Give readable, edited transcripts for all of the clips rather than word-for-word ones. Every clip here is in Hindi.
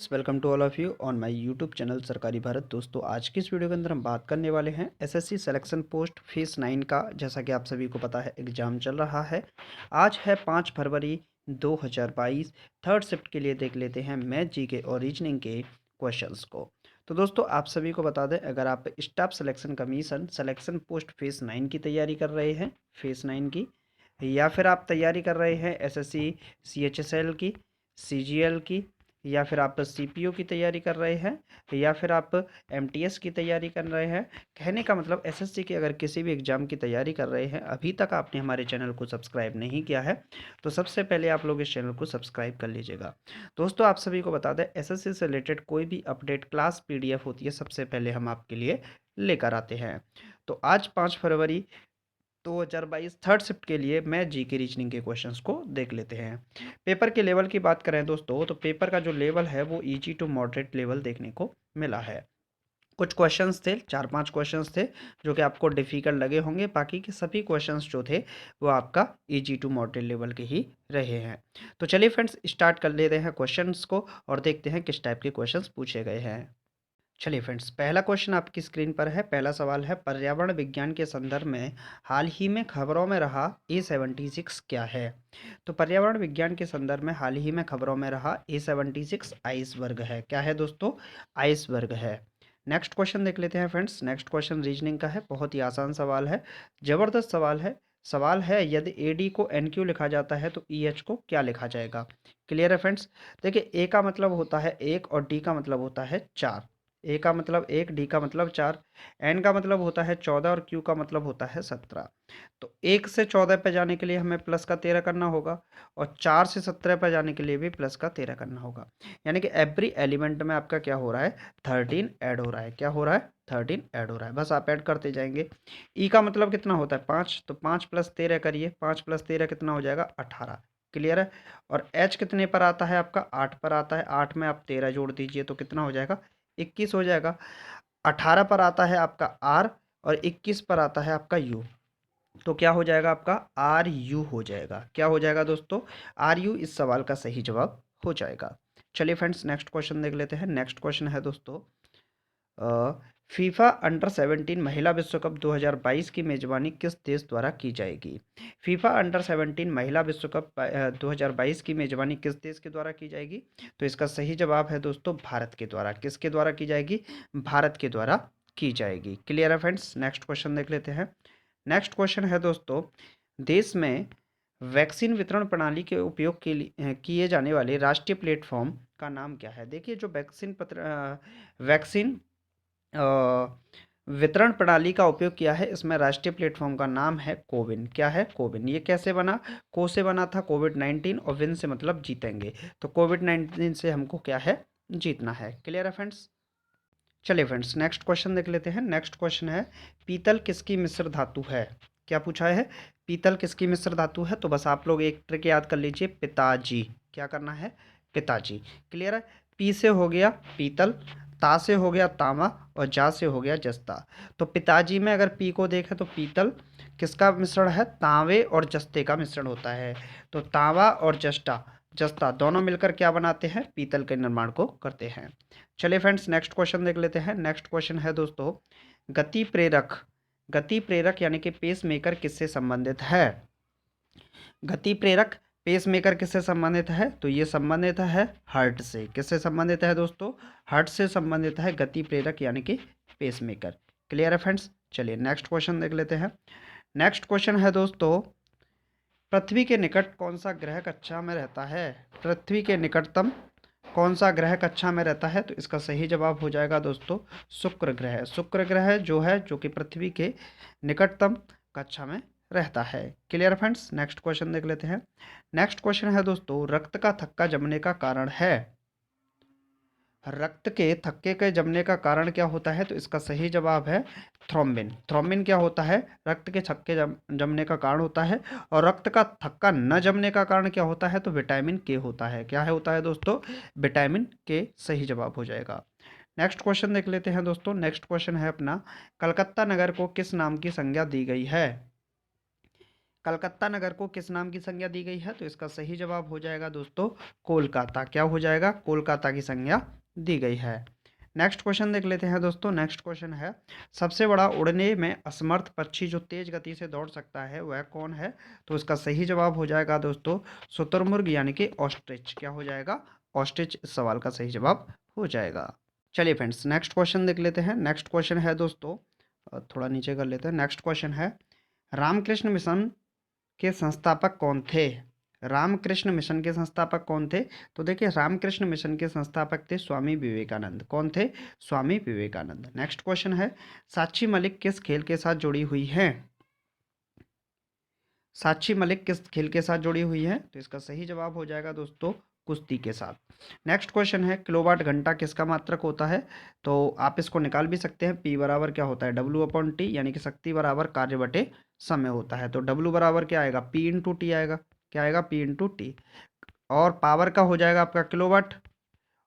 Welcome to all of you on my YouTube channel Sarkari Bharat. दोस्तों, आज की इस वीडियो के अंदर हम बात करने वाले हैं एसएससी सिलेक्शन पोस्ट फेज़ 9 का। जैसा कि आप सभी को पता है, एग्ज़ाम चल रहा है। आज है 5 फरवरी 2022। थर्ड शिफ्ट के लिए देख लेते हैं मैथ जीके और रीजनिंग के क्वेश्चंस को। तो दोस्तों, आप सभी को बता दें, अगर आप staff selection commission selection post phase 9 की तैयारी कर रहे हैं, फेज़ 9 की, या फिर आप तैयारी कर रहे हैं एसएससी सीएचएसएल की, सीजीएल की, या फिर आप सीपीओ की तैयारी कर रहे हैं, या फिर आप एमटीएस की तैयारी कर रहे हैं। कहने का मतलब एसएससी के अगर किसी भी एग्ज़ाम की तैयारी कर रहे हैं, अभी तक आपने हमारे चैनल को सब्सक्राइब नहीं किया है, तो सबसे पहले आप लोग इस चैनल को सब्सक्राइब कर लीजिएगा। दोस्तों, आप सभी को बता दें, एसएससी से रिलेटेड कोई भी अपडेट क्लास पीडीएफ होती है, सबसे पहले हम आपके लिए लेकर आते हैं। तो आज 5 फरवरी 2022 थर्ड शिफ्ट के लिए मैं जीके रीजनिंग के क्वेश्चंस को देख लेते हैं। पेपर के लेवल की बात करें दोस्तों, तो पेपर का जो लेवल है वो इजी टू मॉडरेट लेवल देखने को मिला है। कुछ क्वेश्चंस थे, 4-5 क्वेश्चंस थे जो कि आपको डिफ़िकल्ट लगे होंगे। बाकी के सभी क्वेश्चंस जो थे वो आपका इजी टू मॉडरेट लेवल के ही रहे हैं। तो चलिए फ्रेंड्स, स्टार्ट कर लेते हैं क्वेश्चंस को और देखते हैं किस टाइप के क्वेश्चंस पूछे गए हैं। चलिए फ्रेंड्स, पहला क्वेश्चन आपकी स्क्रीन पर है। पहला सवाल है, पर्यावरण विज्ञान के संदर्भ में हाल ही में खबरों में रहा A76 क्या है? तो पर्यावरण विज्ञान के संदर्भ में हाल ही में खबरों में रहा A76 आइसबर्ग है। क्या है दोस्तों? आइसबर्ग है। नेक्स्ट क्वेश्चन देख लेते हैं फ्रेंड्स। नेक्स्ट क्वेश्चन रीजनिंग का है, बहुत ही आसान सवाल है, जबरदस्त सवाल है। सवाल है, यदि AD को NQ लिखा जाता है तो EH को क्या लिखा जाएगा? क्लियर है फ्रेंड्स? देखिए, A का मतलब होता है 1 और D का मतलब होता है 4। ए का मतलब 1, डी का मतलब 4, एन का मतलब होता है 14 और क्यू का मतलब होता है 17। तो 1 से 14 पे जाने के लिए हमें प्लस का 13 करना होगा और 4 से 17 पे जाने के लिए भी प्लस का 13 करना होगा। यानी कि एवरी एलिमेंट में आपका क्या हो रहा है? 13 ऐड हो रहा है। क्या हो रहा है? 13 ऐड हो रहा है। बस आप ऐड करते जाएंगे। ई का मतलब कितना होता है? 5। तो 5 प्लस 13 करिए, 5 प्लस 13 कितना हो जाएगा? 18। क्लियर है? और एच कितने पर आता है आपका? 8 पर आता है। 8 में आप 13 जोड़ दीजिए तो कितना हो जाएगा? 21 हो जाएगा। 18 पर आता है आपका आर और 21 पर आता है आपका यू। तो क्या हो जाएगा आपका? आर यू हो जाएगा। क्या हो जाएगा दोस्तों? आर यू इस सवाल का सही जवाब हो जाएगा। चलिए फ्रेंड्स, नेक्स्ट क्वेश्चन देख लेते हैं। नेक्स्ट क्वेश्चन है दोस्तों, फीफा अंडर 17 महिला विश्व कप 2022 की मेजबानी किस देश द्वारा की जाएगी? फीफा अंडर 17 महिला विश्व कप 2022 की मेजबानी किस देश के द्वारा की जाएगी? तो इसका सही जवाब है दोस्तों, भारत के द्वारा। किसके द्वारा की जाएगी? भारत के द्वारा की जाएगी। क्लियर है फ्रेंड्स? नेक्स्ट क्वेश्चन देख लेते हैं। नेक्स्ट क्वेश्चन है दोस्तों, देश में वैक्सीन वितरण प्रणाली के उपयोग के लिए किए जाने वाले राष्ट्रीय प्लेटफॉर्म का नाम क्या है? देखिए, जो वैक्सीन अ, वितरण प्रणाली का उपयोग किया है, इसमें राष्ट्रीय प्लेटफॉर्म का नाम है कोविन। क्या है? कोविन। ये कैसे बना? को से बना था कोविड-19 और विन से मतलब जीतेंगे। तो कोविड-19 से हमको क्या है? जीतना है। क्लियर है फ्रेंड्स? चलिए फ्रेंड्स, नेक्स्ट क्वेश्चन देख लेते हैं। नेक्स्ट क्वेश्चन है, पीतल किसकी मिश्र धातु है? क्या पूछा है? पीतल किसकी मिश्र धातु है? तो बस आप लोग एक ट्रिक याद कर लीजिए, पिताजी। क्या करना है? पिताजी। क्लियर है? पी से हो गया पीतल, ता से हो गया तांबा और जा से हो गया जस्ता। तो पिताजी में अगर पी को देखें तो पीतल किसका मिश्रण है? तांबे और जस्ते का मिश्रण होता है। तो तांबा और जस्ता जस्ता दोनों मिलकर क्या बनाते हैं? पीतल के निर्माण को करते हैं। चलिए फ्रेंड्स, नेक्स्ट क्वेश्चन देख लेते हैं। नेक्स्ट क्वेश्चन है दोस्तों, गति प्रेरक। गति प्रेरक यानी कि पेस मेकर किससे संबंधित है? गति प्रेरक पेस मेकर किससे संबंधित है? तो ये संबंधित है हार्ट से। किससे संबंधित है दोस्तों? हार्ट से संबंधित है गति प्रेरक यानी कि पेस मेकर। क्लियर है फ्रेंड्स? चलिए नेक्स्ट क्वेश्चन देख लेते हैं। नेक्स्ट क्वेश्चन है दोस्तों, पृथ्वी के निकट कौन सा ग्रह कक्षा में रहता है? पृथ्वी के निकटतम कौन सा ग्रह कक्षा में रहता है? तो इसका सही जवाब हो जाएगा दोस्तों, शुक्र ग्रह। शुक्र ग्रह जो कि पृथ्वी के निकटतम कक्षा में रहता है। Clear friends? नेक्स्ट क्वेश्चन देख लेते हैं। नेक्स्ट क्वेश्चन है दोस्तों, रक्त का थक्का जमने का कारण है? रक्त के थक्के के जमने का कारण क्या होता है? तो इसका सही जवाब है थ्रोम्बिन। थ्रोम्बिन क्या होता है? रक्त के थक्के जमने का कारण होता है। और रक्त का थक्का न जमने का कारण क्या होता है? तो विटामिन के होता है। क्या है होता है दोस्तों? विटामिन के सही जवाब हो जाएगा। नेक्स्ट क्वेश्चन देख लेते हैं दोस्तों। नेक्स्ट क्वेश्चन है अपना, कलकत्ता नगर को किस नाम की संज्ञा दी गई है? कलकत्ता नगर को किस नाम की संज्ञा दी गई है? तो इसका सही जवाब हो जाएगा दोस्तों कोलकाता। क्या हो जाएगा? कोलकाता की संज्ञा दी गई है। नेक्स्ट क्वेश्चन देख लेते हैं दोस्तों। नेक्स्ट क्वेश्चन है, सबसे बड़ा उड़ने में असमर्थ पक्षी जो तेज गति से दौड़ सकता है वह कौन है? तो इसका सही जवाब हो जाएगा दोस्तों शुतुरमुर्ग यानी कि ऑस्ट्रिच। क्या हो जाएगा? ऑस्ट्रिच इस सवाल का सही जवाब हो जाएगा। चलिए फ्रेंड्स नेक्स्ट क्वेश्चन देख लेते हैं। नेक्स्ट क्वेश्चन है दोस्तों, थोड़ा नीचे कर लेते हैं। नेक्स्ट क्वेश्चन है, रामकृष्ण मिशन के संस्थापक कौन थे? रामकृष्ण मिशन के संस्थापक कौन थे? तो देखिए रामकृष्ण मिशन के संस्थापक थे स्वामी विवेकानंद। कौन थे? स्वामी विवेकानंद। नेक्स्ट क्वेश्चन है, साक्षी मलिक किस खेल के साथ जुड़ी हुई हैं? साक्षी मलिक किस खेल के साथ जुड़ी हुई है? तो इसका सही जवाब हो जाएगा दोस्तों कुश्ती के साथ। नेक्स्ट क्वेश्चन है, किलोवाट घंटा किसका मात्रक होता है? तो आप इसको निकाल भी सकते हैं। P बराबर क्या होता है? W/T, यानी कि शक्ति बराबर कार्य बटे समय होता है। तो W बराबर क्या आएगा? P/T आएगा। क्या आएगा? P/T। और पावर का हो जाएगा आपका किलोवाट,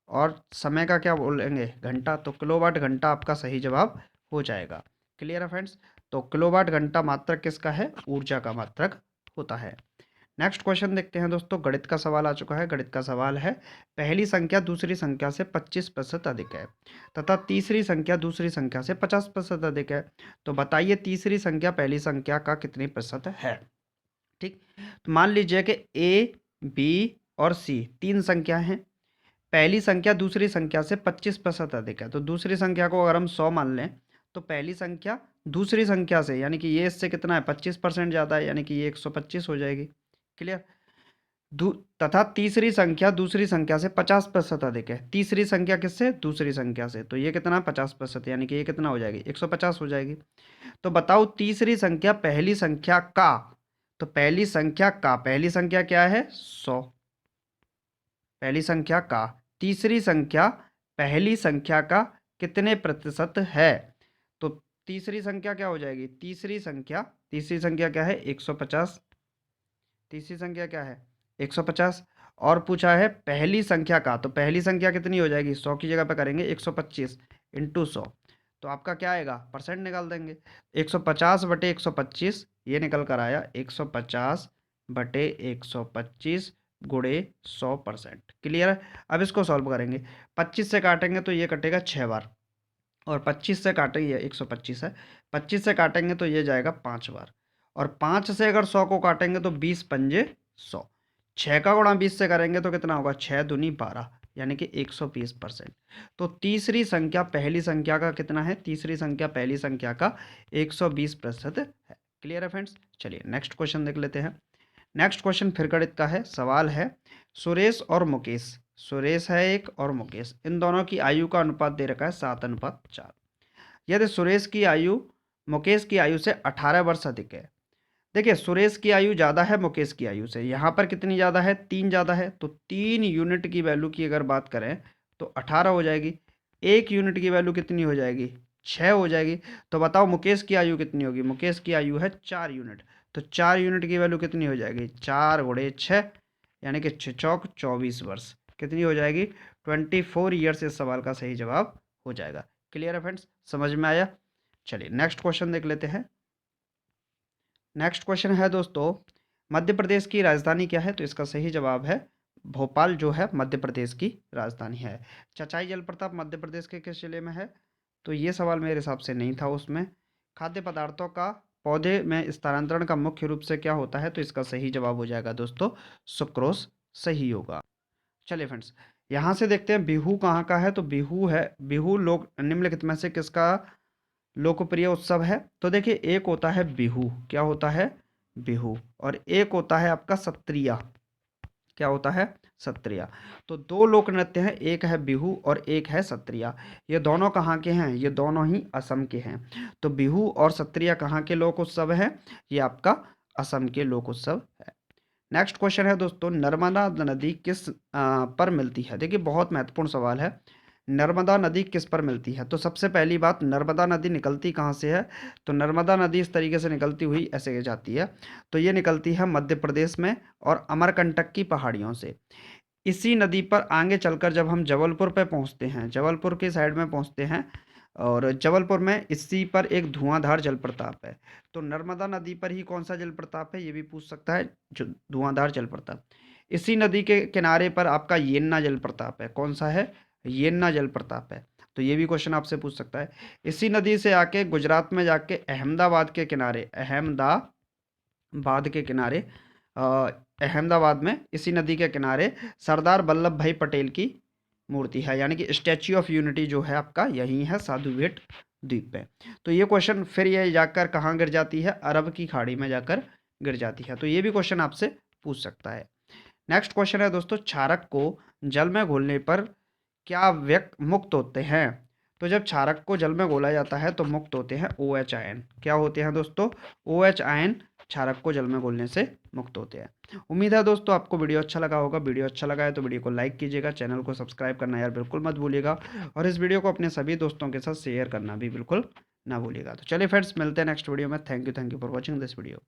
और समय का क्या बोलेंगे? घंटा। तो किलोवाट घंटा आपका सही जवाब हो जाएगा। क्लियर है फ्रेंड्स? तो किलोवाट घंटा मात्रक किसका है? ऊर्जा का मात्रक होता है। नेक्स्ट क्वेश्चन देखते हैं दोस्तों। गणित का सवाल आ चुका है। गणित का सवाल है, पहली संख्या दूसरी संख्या से 25% अधिक है तथा तीसरी संख्या दूसरी संख्या से 50% अधिक है, तो बताइए तीसरी संख्या पहली संख्या का कितनी प्रतिशत है? ठीक, तो मान लीजिए कि A, B और C तीन संख्या हैं। पहली संख्या दूसरी संख्या से 25% अधिक है, तो दूसरी संख्या को अगर हम 100 मान लें तो पहली संख्या दूसरी संख्या से, यानी कि ये इससे कितना है? 25% ज़्यादा है, यानी कि ये 125 हो जाएगी। क्लियर? तथा तीसरी संख्या दूसरी संख्या से 50% अधिक है। तीसरी संख्या किससे? दूसरी संख्या से। तो ये कितना? 50%, यानी कि ये कितना हो जाएगी? 150 हो जाएगी। तो बताओ तीसरी संख्या पहली संख्या का, तो पहली संख्या का, पहली संख्या क्या है? 100। पहली संख्या का तीसरी संख्या पहली संख्या का कितने प्रतिशत है? तो तीसरी संख्या क्या हो जाएगी? तीसरी संख्या क्या है? 150। तीसरी संख्या क्या है? 150। और पूछा है पहली संख्या का, तो पहली संख्या कितनी हो जाएगी? 100 की जगह पे करेंगे 125 इंटू 100, तो आपका क्या आएगा? परसेंट निकाल देंगे। 150 बटे 125, ये निकल कर आया 150 बटे 125 गुणे 100%। क्लियर है? अब इसको सॉल्व करेंगे। 25 से काटेंगे तो ये कटेगा 6 बार, और 25 से काटेंगे, 125 है, 25 से काटेंगे तो ये जाएगा 5 बार, और 5 से अगर 100 को काटेंगे तो 20 पंजे 100। 6 का गुणा 20 से करेंगे तो कितना होगा? 6 दूनी 12, यानी कि 120%। तो तीसरी संख्या पहली संख्या का कितना है? तीसरी संख्या पहली संख्या का 120% है। क्लियर है फ्रेंड्स? चलिए नेक्स्ट क्वेश्चन देख लेते हैं। नेक्स्ट क्वेश्चन फिर गणित का है। सवाल है, सुरेश और मुकेश, सुरेश है एक और मुकेश, इन दोनों की आयु का अनुपात दे रखा है 7:4। यदि सुरेश की आयु मुकेश की आयु से 18 वर्ष अधिक है। देखिए सुरेश की आयु ज़्यादा है मुकेश की आयु से। यहाँ पर कितनी ज़्यादा है? 3 ज़्यादा है, तो 3 यूनिट की वैल्यू की अगर बात करें तो 18 हो जाएगी। 1 यूनिट की वैल्यू कितनी हो जाएगी? 6 हो जाएगी। तो बताओ मुकेश की आयु कितनी होगी? मुकेश की आयु है 4 यूनिट, तो 4 यूनिट की वैल्यू कितनी हो जाएगी? 4 गुणे 6, यानी कि 6 चौक 24 वर्ष। कितनी हो जाएगी? 24 ईयर्स इस सवाल का सही जवाब हो जाएगा। क्लियर है फ्रेंड्स? समझ में आया? चलिए नेक्स्ट क्वेश्चन देख लेते हैं। नेक्स्ट क्वेश्चन है दोस्तों, मध्य प्रदेश की राजधानी क्या है? तो इसका सही जवाब है भोपाल, जो है मध्य प्रदेश की राजधानी है। चचाई जलप्रपात मध्य प्रदेश के किस जिले में है? तो ये सवाल मेरे हिसाब से नहीं था उसमें। खाद्य पदार्थों का पौधे में स्थानांतरण का मुख्य रूप से क्या होता है? तो इसका सही जवाब हो जाएगा दोस्तों सुक्रोज, सही होगा। चलिए फ्रेंड्स यहाँ से देखते हैं बिहू कहाँ का है। तो बिहू है, बिहू लोक निम्नलिखित में से किसका लोकप्रिय उत्सव है? तो देखिए एक होता है बिहू, क्या होता है? बिहू। और एक होता है आपका सत्रिया, क्या होता है? सत्रिया। तो दो लोक नृत्य हैं, एक है बिहू और एक है सत्रिया। ये दोनों कहाँ के हैं? ये दोनों ही असम के हैं। तो बिहू और सत्रिया कहाँ के लोक उत्सव है? ये आपका असम के लोक उत्सव है। नेक्स्ट क्वेश्चन है दोस्तों, नर्मदा नदी किस पर मिलती है? देखिए बहुत महत्वपूर्ण सवाल है। नर्मदा नदी किस पर मिलती है? तो सबसे पहली बात, नर्मदा नदी निकलती कहाँ से है? तो नर्मदा नदी इस तरीके से निकलती हुई ऐसे जाती है, तो ये निकलती है मध्य प्रदेश में और अमरकंटक की पहाड़ियों से। इसी नदी पर आगे चलकर जब हम जबलपुर पे पहुँचते हैं, जबलपुर की साइड में पहुँचते हैं, और जबलपुर में इसी पर एक धुआंधार जल प्रताप है। तो नर्मदा नदी पर ही कौन सा जल प्रताप है, ये भी पूछ सकता है, जो धुआंधार जल प्रताप। इसी नदी के किनारे पर आपका येन्ना जल प्रताप है। कौन सा है, येन्ना जल प्रताप है। तो ये भी क्वेश्चन आपसे पूछ सकता है। इसी नदी से आके गुजरात में जाके अहमदाबाद के किनारे, अहमदाबाद के किनारे अ, अहमदाबाद में इसी नदी के किनारे सरदार वल्लभ भाई पटेल की मूर्ति है, यानी कि स्टैच्यू ऑफ यूनिटी जो है आपका यही है, साधु बेट द्वीप पे। तो ये क्वेश्चन फिर ये जाकर कहाँ गिर जाती है, अरब की खाड़ी में जाकर गिर जाती है। तो ये भी क्वेश्चन आपसे पूछ सकता है। नेक्स्ट क्वेश्चन है दोस्तों, क्षारक को जल में घोलने पर क्या व्यक्त मुक्त होते हैं। तो जब क्षारक को जल में घोला जाता है तो मुक्त होते हैं OH आयन। क्या होते हैं दोस्तों, OH आयन क्षारक को जल में घोलने से मुक्त होते हैं। उम्मीद है दोस्तों आपको वीडियो अच्छा लगा होगा। वीडियो अच्छा लगा है तो वीडियो को लाइक कीजिएगा, चैनल को सब्सक्राइब करना यार बिल्कुल मत भूलिएगा, और इस वीडियो को अपने सभी दोस्तों के साथ शेयर करना भी बिल्कुल ना भूलिएगा। तो चलिए फ्रेंड्स, मिलते हैं नेक्स्ट वीडियो में। Thank you for watching this video.